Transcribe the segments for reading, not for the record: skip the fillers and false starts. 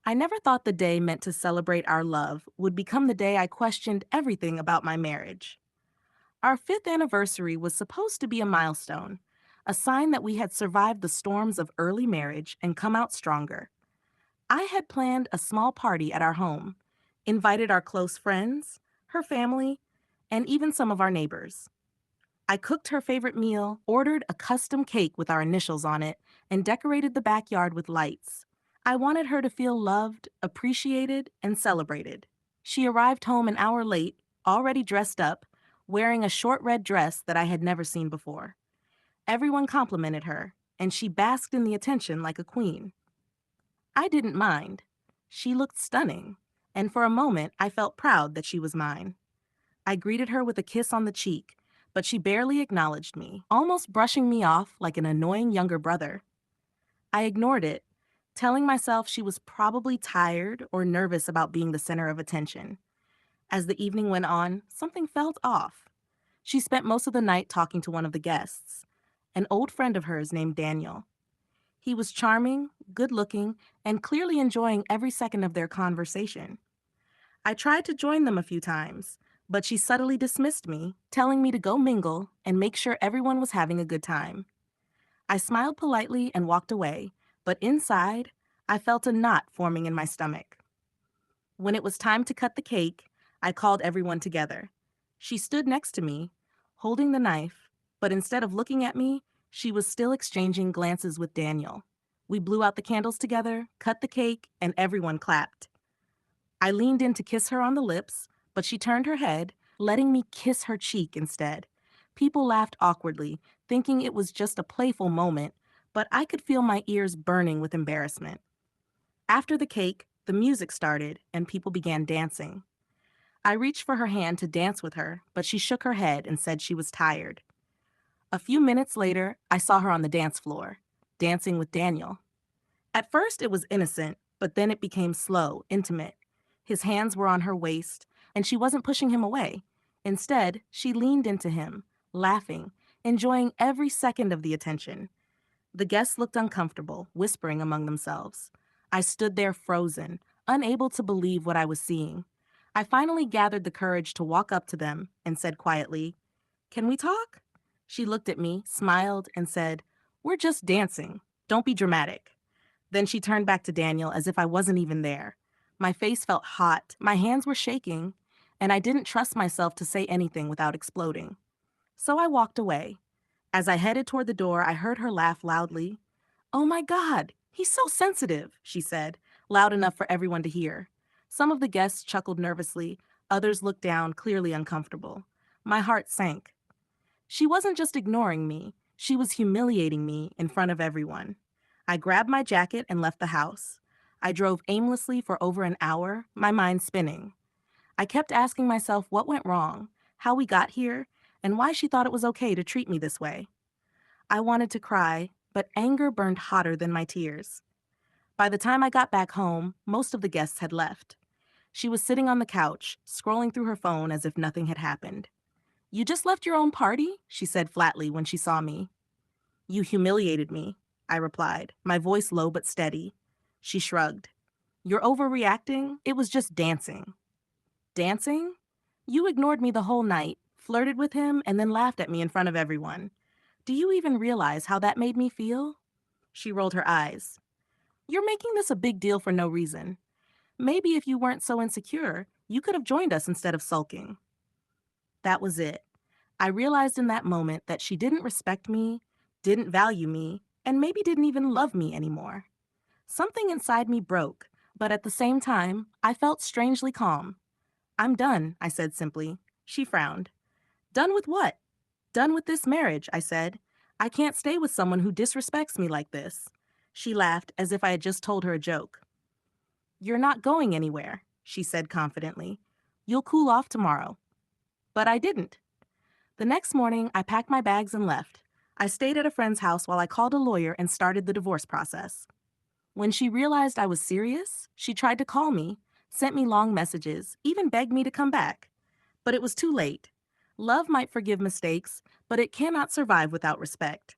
I never thought the day meant to celebrate our love would become the day I questioned everything about my marriage. Our fifth anniversary was supposed to be a milestone, a sign that we had survived the storms of early marriage and come out stronger. I had planned a small party at our home, invited our close friends, her family, and even some of our neighbors. I cooked her favorite meal, ordered a custom cake with our initials on it, and decorated the backyard with lights. I wanted her to feel loved, appreciated, and celebrated. She arrived home an hour late, already dressed up, wearing a short red dress that I had never seen before. Everyone complimented her, and she basked in the attention like a queen. I didn't mind. She looked stunning, and for a moment I felt proud that she was mine. I greeted her with a kiss on the cheek, but she barely acknowledged me, almost brushing me off like an annoying younger brother. I ignored it, telling myself she was probably tired or nervous about being the center of attention. As the evening went on, something felt off. She spent most of the night talking to one of the guests, an old friend of hers named Daniel. He was charming, good looking, and clearly enjoying every second of their conversation. I tried to join them a few times, but she subtly dismissed me, telling me to go mingle and make sure everyone was having a good time. I smiled politely and walked away, but inside, I felt a knot forming in my stomach. When it was time to cut the cake, I called everyone together. She stood next to me, holding the knife, but instead of looking at me, she was still exchanging glances with Daniel. We blew out the candles together, cut the cake, and everyone clapped. I leaned in to kiss her on the lips, but she turned her head, letting me kiss her cheek instead. People laughed awkwardly, thinking it was just a playful moment, but I could feel my ears burning with embarrassment. After the cake, the music started and people began dancing. I reached for her hand to dance with her, but she shook her head and said she was tired. A few minutes later, I saw her on the dance floor, dancing with Daniel. At first, it was innocent, but then it became slow, intimate. His hands were on her waist, and she wasn't pushing him away. Instead, she leaned into him, laughing, enjoying every second of the attention. The guests looked uncomfortable, whispering among themselves. I stood there frozen, unable to believe what I was seeing. I finally gathered the courage to walk up to them and said quietly, "Can we talk?" She looked at me, smiled, and said, "We're just dancing. Don't be dramatic." Then she turned back to Daniel as if I wasn't even there. My face felt hot, my hands were shaking, and I didn't trust myself to say anything without exploding. So I walked away. As I headed toward the door, I heard her laugh loudly. "Oh my God, he's so sensitive," she said, loud enough for everyone to hear. Some of the guests chuckled nervously, others looked down, clearly uncomfortable. My heart sank. She wasn't just ignoring me, she was humiliating me in front of everyone. I grabbed my jacket and left the house. I drove aimlessly for over an hour, my mind spinning. I kept asking myself what went wrong, how we got here, and why she thought it was okay to treat me this way. I wanted to cry, but anger burned hotter than my tears. By the time I got back home, most of the guests had left. She was sitting on the couch, scrolling through her phone as if nothing had happened. "You just left your own party?" she said flatly when she saw me. "You humiliated me," I replied, my voice low but steady. She shrugged. "You're overreacting? It was just dancing." "Dancing? You ignored me the whole night, flirted with him, and then laughed at me in front of everyone. Do you even realize how that made me feel?" She rolled her eyes. "You're making this a big deal for no reason. Maybe if you weren't so insecure, you could have joined us instead of sulking." That was it. I realized in that moment that she didn't respect me, didn't value me, and maybe didn't even love me anymore. Something inside me broke, but at the same time, I felt strangely calm. "I'm done," I said simply. She frowned. "Done with what?" "Done with this marriage," I said. "I can't stay with someone who disrespects me like this." She laughed as if I had just told her a joke. "You're not going anywhere," she said confidently. "You'll cool off tomorrow." But I didn't. The next morning, I packed my bags and left. I stayed at a friend's house while I called a lawyer and started the divorce process. When she realized I was serious, she tried to call me, sent me long messages, even begged me to come back. But it was too late. Love might forgive mistakes, but it cannot survive without respect.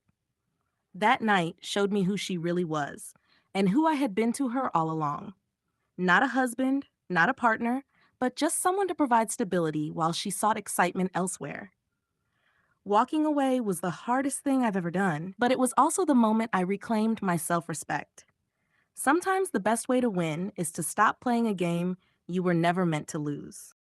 That night showed me who she really was, and who I had been to her all along. Not a husband, not a partner, but just someone to provide stability while she sought excitement elsewhere. Walking away was the hardest thing I've ever done, but it was also the moment I reclaimed my self respect. Sometimes the best way to win is to stop playing a game you were never meant to lose.